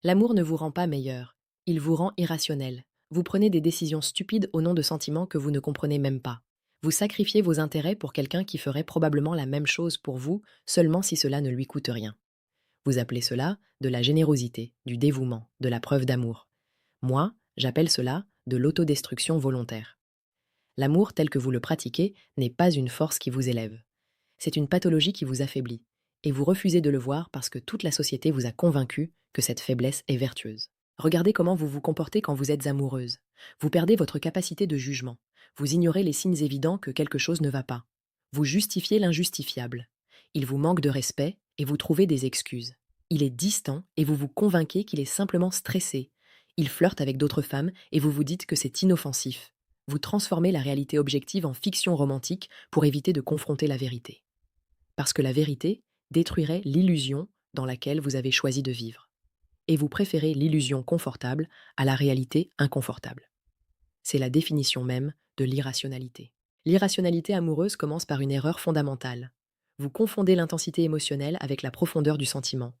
L'amour ne vous rend pas meilleur, il vous rend irrationnel. Vous prenez des décisions stupides au nom de sentiments que vous ne comprenez même pas. Vous sacrifiez vos intérêts pour quelqu'un qui ferait probablement la même chose pour vous, seulement si cela ne lui coûte rien. Vous appelez cela de la générosité, du dévouement, de la preuve d'amour. Moi, j'appelle cela de l'autodestruction volontaire. L'amour tel que vous le pratiquez n'est pas une force qui vous élève. C'est une pathologie qui vous affaiblit. Et vous refusez de le voir parce que toute la société vous a convaincu que cette faiblesse est vertueuse. Regardez comment vous vous comportez quand vous êtes amoureuse. Vous perdez votre capacité de jugement. Vous ignorez les signes évidents que quelque chose ne va pas. Vous justifiez l'injustifiable. Il vous manque de respect et vous trouvez des excuses. Il est distant et vous vous convainquez qu'il est simplement stressé. Il flirte avec d'autres femmes et vous vous dites que c'est inoffensif. Vous transformez la réalité objective en fiction romantique pour éviter de confronter la vérité. Parce que la vérité détruirait l'illusion dans laquelle vous avez choisi de vivre. Et vous préférez l'illusion confortable à la réalité inconfortable. C'est la définition même de l'irrationalité. L'irrationalité amoureuse commence par une erreur fondamentale. Vous confondez l'intensité émotionnelle avec la profondeur du sentiment.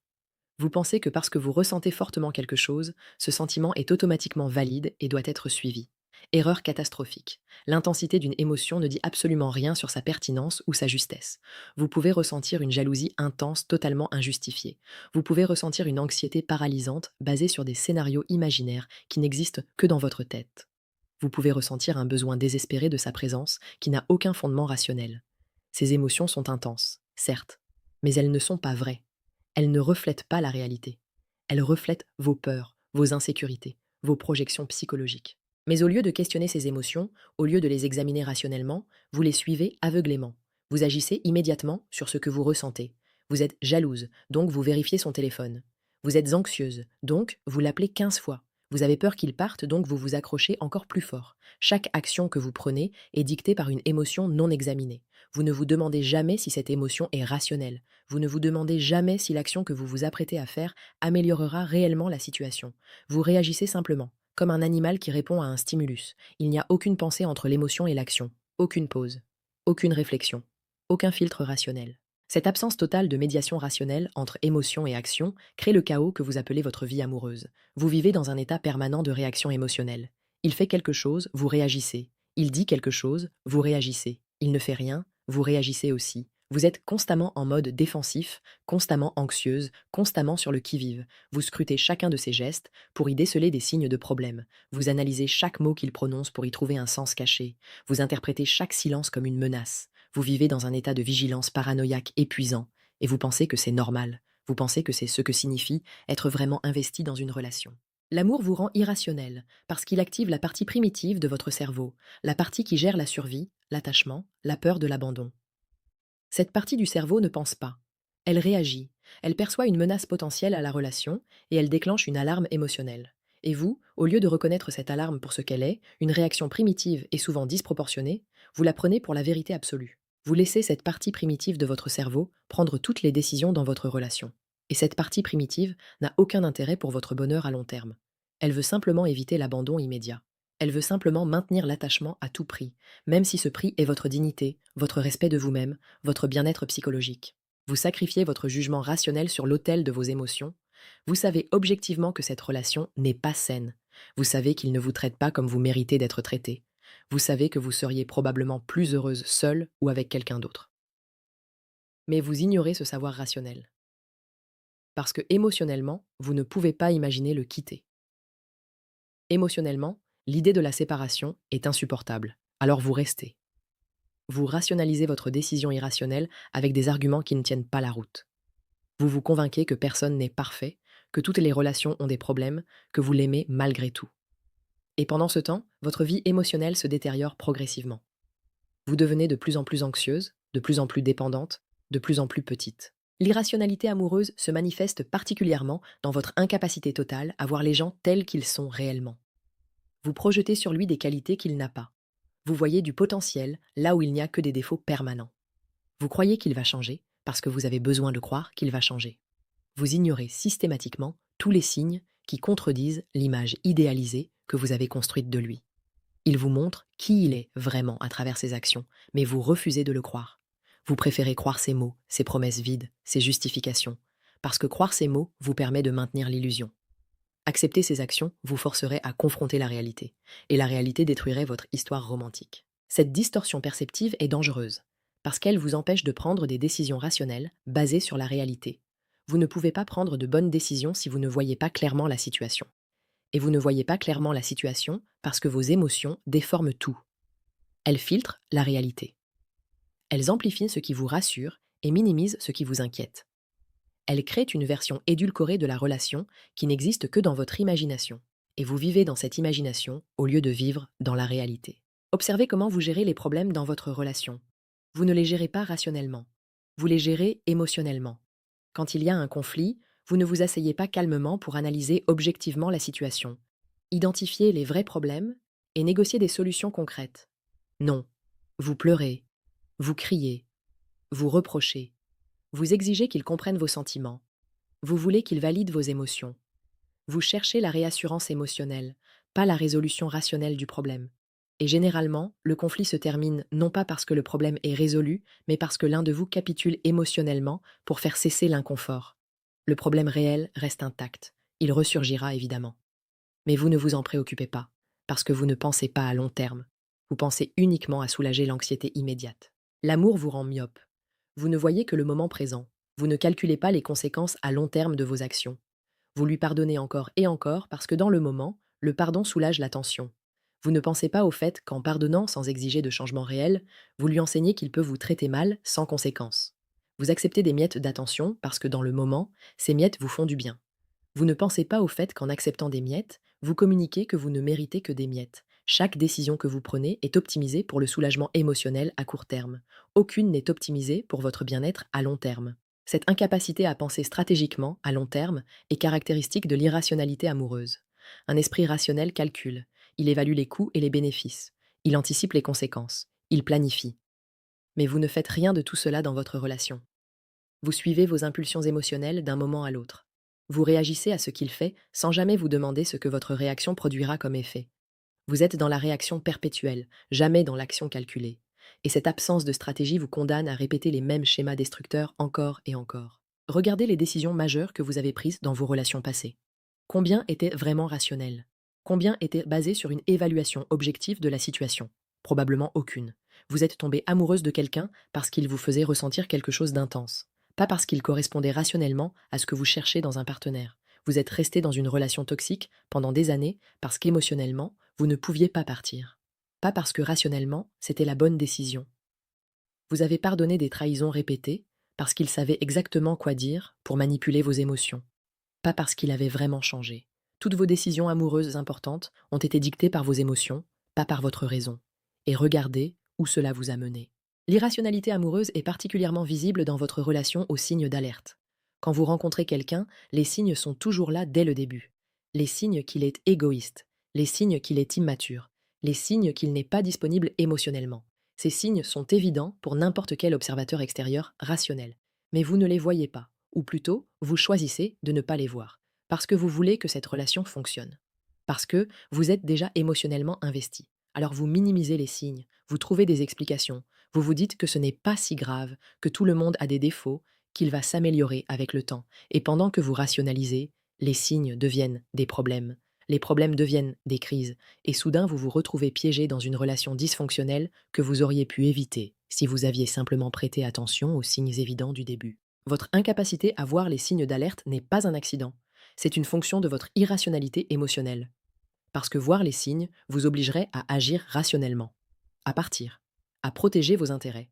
Vous pensez que parce que vous ressentez fortement quelque chose, ce sentiment est automatiquement valide et doit être suivi. Erreur catastrophique. L'intensité d'une émotion ne dit absolument rien sur sa pertinence ou sa justesse. Vous pouvez ressentir une jalousie intense totalement injustifiée. Vous pouvez ressentir une anxiété paralysante basée sur des scénarios imaginaires qui n'existent que dans votre tête. Vous pouvez ressentir un besoin désespéré de sa présence qui n'a aucun fondement rationnel. Ces émotions sont intenses, certes, mais elles ne sont pas vraies. Elles ne reflètent pas la réalité. Elles reflètent vos peurs, vos insécurités, vos projections psychologiques. Mais au lieu de questionner ces émotions, au lieu de les examiner rationnellement, vous les suivez aveuglément. Vous agissez immédiatement sur ce que vous ressentez. Vous êtes jalouse, donc vous vérifiez son téléphone. Vous êtes anxieuse, donc vous l'appelez 15 fois. Vous avez peur qu'il parte, donc vous vous accrochez encore plus fort. Chaque action que vous prenez est dictée par une émotion non examinée. Vous ne vous demandez jamais si cette émotion est rationnelle. Vous ne vous demandez jamais si l'action que vous vous apprêtez à faire améliorera réellement la situation. Vous réagissez simplement, comme un animal qui répond à un stimulus. Il n'y a aucune pensée entre l'émotion et l'action, aucune pause, aucune réflexion, aucun filtre rationnel. Cette absence totale de médiation rationnelle entre émotion et action crée le chaos que vous appelez votre vie amoureuse. Vous vivez dans un état permanent de réaction émotionnelle. Il fait quelque chose, vous réagissez. Il dit quelque chose, vous réagissez. Il ne fait rien, vous réagissez aussi. Vous êtes constamment en mode défensif, constamment anxieuse, constamment sur le qui-vive. Vous scrutez chacun de ses gestes pour y déceler des signes de problème. Vous analysez chaque mot qu'il prononce pour y trouver un sens caché. Vous interprétez chaque silence comme une menace. Vous vivez dans un état de vigilance paranoïaque épuisant, et vous pensez que c'est normal. Vous pensez que c'est ce que signifie être vraiment investi dans une relation. L'amour vous rend irrationnel, parce qu'il active la partie primitive de votre cerveau, la partie qui gère la survie, l'attachement, la peur de l'abandon. Cette partie du cerveau ne pense pas. Elle réagit. Elle perçoit une menace potentielle à la relation et elle déclenche une alarme émotionnelle. Et vous, au lieu de reconnaître cette alarme pour ce qu'elle est, une réaction primitive et souvent disproportionnée, vous la prenez pour la vérité absolue. Vous laissez cette partie primitive de votre cerveau prendre toutes les décisions dans votre relation. Et cette partie primitive n'a aucun intérêt pour votre bonheur à long terme. Elle veut simplement éviter l'abandon immédiat. Elle veut simplement maintenir l'attachement à tout prix, même si ce prix est votre dignité, votre respect de vous-même, votre bien-être psychologique. Vous sacrifiez votre jugement rationnel sur l'autel de vos émotions. Vous savez objectivement que cette relation n'est pas saine. Vous savez qu'il ne vous traite pas comme vous méritez d'être traité. Vous savez que vous seriez probablement plus heureuse seule ou avec quelqu'un d'autre. Mais vous ignorez ce savoir rationnel. Parce que émotionnellement, vous ne pouvez pas imaginer le quitter. Émotionnellement, l'idée de la séparation est insupportable. Alors vous restez. Vous rationalisez votre décision irrationnelle avec des arguments qui ne tiennent pas la route. Vous vous convainquez que personne n'est parfait, que toutes les relations ont des problèmes, que vous l'aimez malgré tout. Et pendant ce temps, votre vie émotionnelle se détériore progressivement. Vous devenez de plus en plus anxieuse, de plus en plus dépendante, de plus en plus petite. L'irrationalité amoureuse se manifeste particulièrement dans votre incapacité totale à voir les gens tels qu'ils sont réellement. Vous projetez sur lui des qualités qu'il n'a pas. Vous voyez du potentiel là où il n'y a que des défauts permanents. Vous croyez qu'il va changer parce que vous avez besoin de croire qu'il va changer. Vous ignorez systématiquement tous les signes qui contredisent l'image idéalisée que vous avez construite de lui. Il vous montre qui il est vraiment à travers ses actions, mais vous refusez de le croire. Vous préférez croire ses mots, ses promesses vides, ses justifications, parce que croire ses mots vous permet de maintenir l'illusion. Accepter ces actions vous forcerait à confronter la réalité, et la réalité détruirait votre histoire romantique. Cette distorsion perceptive est dangereuse, parce qu'elle vous empêche de prendre des décisions rationnelles basées sur la réalité. Vous ne pouvez pas prendre de bonnes décisions si vous ne voyez pas clairement la situation. Et vous ne voyez pas clairement la situation parce que vos émotions déforment tout. Elles filtrent la réalité. Elles amplifient ce qui vous rassure et minimisent ce qui vous inquiète. Elles créent une version édulcorée de la relation qui n'existe que dans votre imagination. Et vous vivez dans cette imagination au lieu de vivre dans la réalité. Observez comment vous gérez les problèmes dans votre relation. Vous ne les gérez pas rationnellement. Vous les gérez émotionnellement. Quand il y a un conflit, vous ne vous asseyez pas calmement pour analyser objectivement la situation, identifier les vrais problèmes et négocier des solutions concrètes. Non. Vous pleurez, vous criez, vous reprochez, vous exigez qu'ils comprennent vos sentiments, vous voulez qu'ils valident vos émotions. Vous cherchez la réassurance émotionnelle, pas la résolution rationnelle du problème. Et généralement, le conflit se termine non pas parce que le problème est résolu, mais parce que l'un de vous capitule émotionnellement pour faire cesser l'inconfort. Le problème réel reste intact. Il ressurgira évidemment. Mais vous ne vous en préoccupez pas, parce que vous ne pensez pas à long terme. Vous pensez uniquement à soulager l'anxiété immédiate. L'amour vous rend myope. Vous ne voyez que le moment présent. Vous ne calculez pas les conséquences à long terme de vos actions. Vous lui pardonnez encore et encore parce que dans le moment, le pardon soulage la tension. Vous ne pensez pas au fait qu'en pardonnant sans exiger de changement réel, vous lui enseignez qu'il peut vous traiter mal sans conséquence. Vous acceptez des miettes d'attention parce que dans le moment, ces miettes vous font du bien. Vous ne pensez pas au fait qu'en acceptant des miettes, vous communiquez que vous ne méritez que des miettes. Chaque décision que vous prenez est optimisée pour le soulagement émotionnel à court terme. Aucune n'est optimisée pour votre bien-être à long terme. Cette incapacité à penser stratégiquement, à long terme, est caractéristique de l'irrationalité amoureuse. Un esprit rationnel calcule. Il évalue les coûts et les bénéfices. Il anticipe les conséquences. Il planifie. Mais vous ne faites rien de tout cela dans votre relation. Vous suivez vos impulsions émotionnelles d'un moment à l'autre. Vous réagissez à ce qu'il fait sans jamais vous demander ce que votre réaction produira comme effet. Vous êtes dans la réaction perpétuelle, jamais dans l'action calculée. Et cette absence de stratégie vous condamne à répéter les mêmes schémas destructeurs encore et encore. Regardez les décisions majeures que vous avez prises dans vos relations passées. Combien étaient vraiment rationnelles? Combien étaient basées sur une évaluation objective de la situation? Probablement aucune. Vous êtes tombée amoureuse de quelqu'un parce qu'il vous faisait ressentir quelque chose d'intense, pas parce qu'il correspondait rationnellement à ce que vous cherchez dans un partenaire. Vous êtes resté dans une relation toxique pendant des années parce qu'émotionnellement, vous ne pouviez pas partir. Pas parce que rationnellement, c'était la bonne décision. Vous avez pardonné des trahisons répétées parce qu'il savait exactement quoi dire pour manipuler vos émotions. Pas parce qu'il avait vraiment changé. Toutes vos décisions amoureuses importantes ont été dictées par vos émotions, pas par votre raison. Et regardez où cela vous a mené. L'irrationalité amoureuse est particulièrement visible dans votre relation aux signes d'alerte. Quand vous rencontrez quelqu'un, les signes sont toujours là dès le début. Les signes qu'il est égoïste, les signes qu'il est immature, les signes qu'il n'est pas disponible émotionnellement. Ces signes sont évidents pour n'importe quel observateur extérieur rationnel. Mais vous ne les voyez pas, ou plutôt, vous choisissez de ne pas les voir, parce que vous voulez que cette relation fonctionne. Parce que vous êtes déjà émotionnellement investi. Alors vous minimisez les signes, vous trouvez des explications, vous vous dites que ce n'est pas si grave, que tout le monde a des défauts, qu'il va s'améliorer avec le temps. Et pendant que vous rationalisez, les signes deviennent des problèmes. Les problèmes deviennent des crises. Et soudain, vous vous retrouvez piégé dans une relation dysfonctionnelle que vous auriez pu éviter si vous aviez simplement prêté attention aux signes évidents du début. Votre incapacité à voir les signes d'alerte n'est pas un accident. C'est une fonction de votre irrationalité émotionnelle. Parce que voir les signes vous obligerait à agir rationnellement, à partir, à protéger vos intérêts.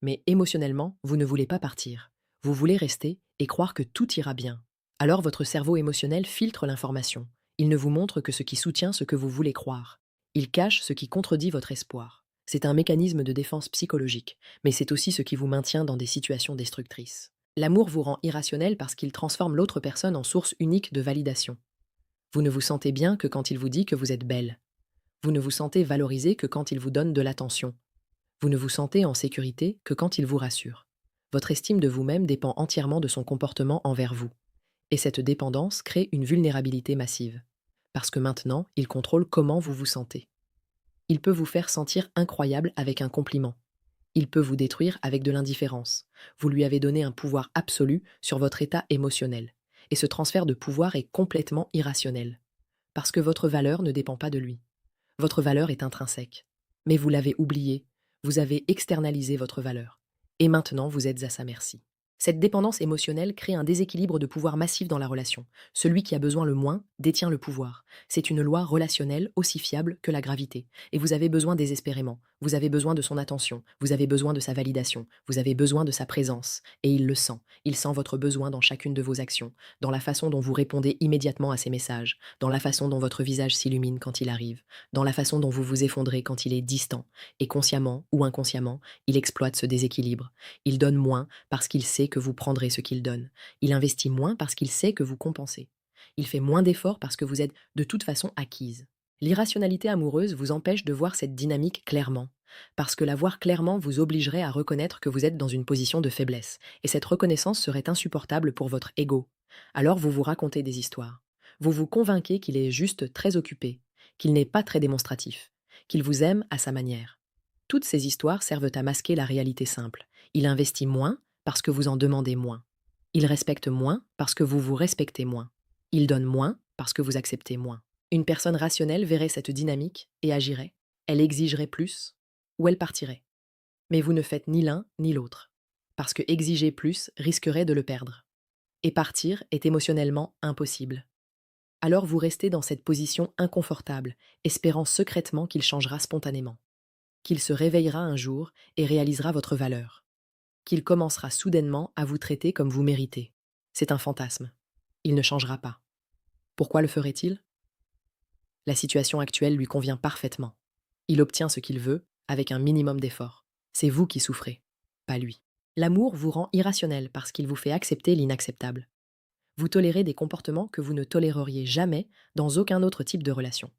Mais émotionnellement, vous ne voulez pas partir. Vous voulez rester et croire que tout ira bien. Alors votre cerveau émotionnel filtre l'information. Il ne vous montre que ce qui soutient ce que vous voulez croire. Il cache ce qui contredit votre espoir. C'est un mécanisme de défense psychologique, mais c'est aussi ce qui vous maintient dans des situations destructrices. L'amour vous rend irrationnel parce qu'il transforme l'autre personne en source unique de validation. Vous ne vous sentez bien que quand il vous dit que vous êtes belle. Vous ne vous sentez valorisé que quand il vous donne de l'attention. Vous ne vous sentez en sécurité que quand il vous rassure. Votre estime de vous-même dépend entièrement de son comportement envers vous. Et cette dépendance crée une vulnérabilité massive. Parce que maintenant, il contrôle comment vous vous sentez. Il peut vous faire sentir incroyable avec un compliment. Il peut vous détruire avec de l'indifférence. Vous lui avez donné un pouvoir absolu sur votre état émotionnel. Et ce transfert de pouvoir est complètement irrationnel. Parce que votre valeur ne dépend pas de lui. Votre valeur est intrinsèque. Mais vous l'avez oublié, vous avez externalisé votre valeur. Et maintenant, vous êtes à sa merci. Cette dépendance émotionnelle crée un déséquilibre de pouvoir massif dans la relation. Celui qui a besoin le moins détient le pouvoir. C'est une loi relationnelle aussi fiable que la gravité. Et vous avez besoin désespérément. Vous avez besoin de son attention. Vous avez besoin de sa validation. Vous avez besoin de sa présence. Et il le sent. Il sent votre besoin dans chacune de vos actions, dans la façon dont vous répondez immédiatement à ses messages, dans la façon dont votre visage s'illumine quand il arrive, dans la façon dont vous vous effondrez quand il est distant. Et consciemment ou inconsciemment, il exploite ce déséquilibre. Il donne moins parce qu'il sait que vous prendrez ce qu'il donne. Il investit moins parce qu'il sait que vous compensez. Il fait moins d'efforts parce que vous êtes de toute façon acquise. L'irrationalité amoureuse vous empêche de voir cette dynamique clairement. Parce que la voir clairement vous obligerait à reconnaître que vous êtes dans une position de faiblesse. Et cette reconnaissance serait insupportable pour votre ego. Alors vous vous racontez des histoires. Vous vous convainquez qu'il est juste très occupé, qu'il n'est pas très démonstratif, qu'il vous aime à sa manière. Toutes ces histoires servent à masquer la réalité simple. Il investit moins parce que vous en demandez moins. Il respecte moins parce que vous vous respectez moins. Il donne moins parce que vous acceptez moins. Une personne rationnelle verrait cette dynamique et agirait. Elle exigerait plus ou elle partirait. Mais vous ne faites ni l'un ni l'autre. Parce que exiger plus risquerait de le perdre. Et partir est émotionnellement impossible. Alors vous restez dans cette position inconfortable, espérant secrètement qu'il changera spontanément, qu'il se réveillera un jour et réalisera votre valeur, qu'il commencera soudainement à vous traiter comme vous méritez. C'est un fantasme. Il ne changera pas. Pourquoi le ferait-il? La situation actuelle lui convient parfaitement. Il obtient ce qu'il veut avec un minimum d'effort. C'est vous qui souffrez, pas lui. L'amour vous rend irrationnel parce qu'il vous fait accepter l'inacceptable. Vous tolérez des comportements que vous ne toléreriez jamais dans aucun autre type de relation.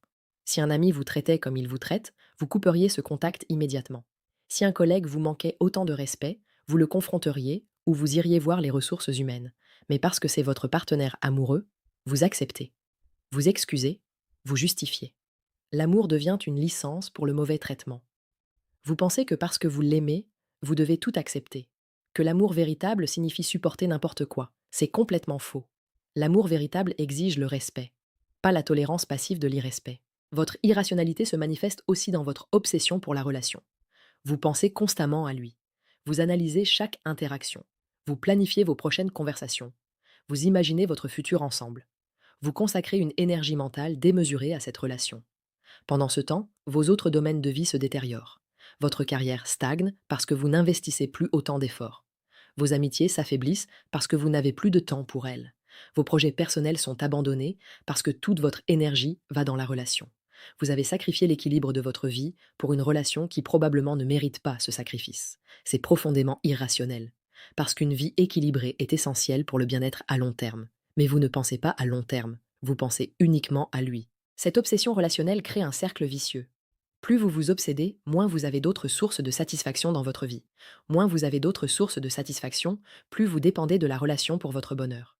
Si un ami vous traitait comme il vous traite, vous couperiez ce contact immédiatement. Si un collègue vous manquait autant de respect, vous le confronteriez ou vous iriez voir les ressources humaines. Mais parce que c'est votre partenaire amoureux, vous acceptez, vous excusez, vous justifiez. L'amour devient une licence pour le mauvais traitement. Vous pensez que parce que vous l'aimez, vous devez tout accepter. Que l'amour véritable signifie supporter n'importe quoi. C'est complètement faux. L'amour véritable exige le respect, pas la tolérance passive de l'irrespect. Votre irrationalité se manifeste aussi dans votre obsession pour la relation. Vous pensez constamment à lui. Vous analysez chaque interaction. Vous planifiez vos prochaines conversations. Vous imaginez votre futur ensemble. Vous consacrez une énergie mentale démesurée à cette relation. Pendant ce temps, vos autres domaines de vie se détériorent. Votre carrière stagne parce que vous n'investissez plus autant d'efforts. Vos amitiés s'affaiblissent parce que vous n'avez plus de temps pour elles. Vos projets personnels sont abandonnés parce que toute votre énergie va dans la relation. Vous avez sacrifié l'équilibre de votre vie pour une relation qui probablement ne mérite pas ce sacrifice. C'est profondément irrationnel. Parce qu'une vie équilibrée est essentielle pour le bien-être à long terme. Mais vous ne pensez pas à long terme, vous pensez uniquement à lui. Cette obsession relationnelle crée un cercle vicieux. Plus vous vous obsédez, moins vous avez d'autres sources de satisfaction dans votre vie. Moins vous avez d'autres sources de satisfaction, plus vous dépendez de la relation pour votre bonheur.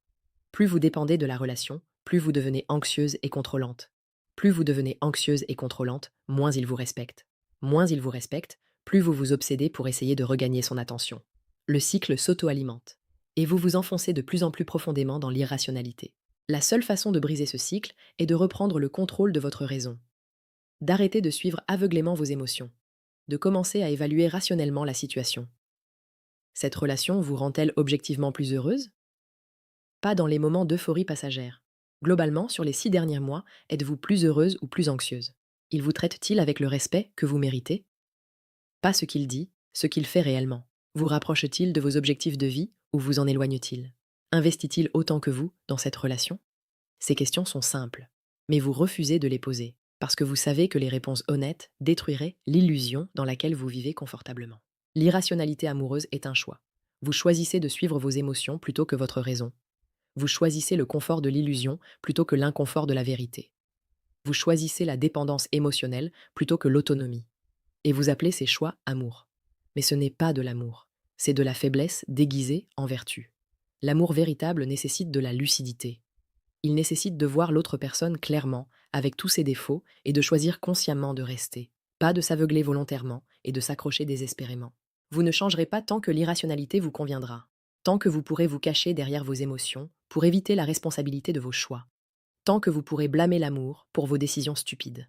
Plus vous dépendez de la relation, plus vous devenez anxieuse et contrôlante. Plus vous devenez anxieuse et contrôlante, moins il vous respecte. Moins il vous respecte, plus vous vous obsédez pour essayer de regagner son attention. Le cycle s'auto-alimente. Et vous vous enfoncez de plus en plus profondément dans l'irrationalité. La seule façon de briser ce cycle est de reprendre le contrôle de votre raison. D'arrêter de suivre aveuglément vos émotions. De commencer à évaluer rationnellement la situation. Cette relation vous rend-elle objectivement plus heureuse? Pas dans les moments d'euphorie passagère. Globalement, sur les 6 derniers mois, êtes-vous plus heureuse ou plus anxieuse? Il vous traite-t-il avec le respect que vous méritez? Pas ce qu'il dit, ce qu'il fait réellement. Vous rapproche-t-il de vos objectifs de vie ou vous en éloigne-t-il? Investit-il autant que vous dans cette relation? Ces questions sont simples, mais vous refusez de les poser, parce que vous savez que les réponses honnêtes détruiraient l'illusion dans laquelle vous vivez confortablement. L'irrationalité amoureuse est un choix. Vous choisissez de suivre vos émotions plutôt que votre raison. Vous choisissez le confort de l'illusion plutôt que l'inconfort de la vérité. Vous choisissez la dépendance émotionnelle plutôt que l'autonomie. Et vous appelez ces choix amour. Mais ce n'est pas de l'amour, c'est de la faiblesse déguisée en vertu. L'amour véritable nécessite de la lucidité. Il nécessite de voir l'autre personne clairement, avec tous ses défauts, et de choisir consciemment de rester. Pas de s'aveugler volontairement et de s'accrocher désespérément. Vous ne changerez pas tant que l'irrationalité vous conviendra. Tant que vous pourrez vous cacher derrière vos émotions pour éviter la responsabilité de vos choix. Tant que vous pourrez blâmer l'amour pour vos décisions stupides.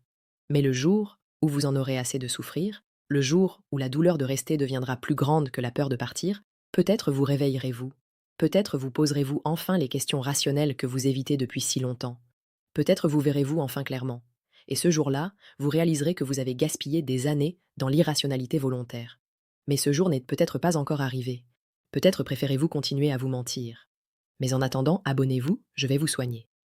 Mais le jour où vous en aurez assez de souffrir, le jour où la douleur de rester deviendra plus grande que la peur de partir, peut-être vous réveillerez-vous. Peut-être vous poserez-vous enfin les questions rationnelles que vous évitez depuis si longtemps. Peut-être vous verrez-vous enfin clairement. Et ce jour-là, vous réaliserez que vous avez gaspillé des années dans l'irrationalité volontaire. Mais ce jour n'est peut-être pas encore arrivé. Peut-être préférez-vous continuer à vous mentir. Mais en attendant, abonnez-vous, je vais vous soigner.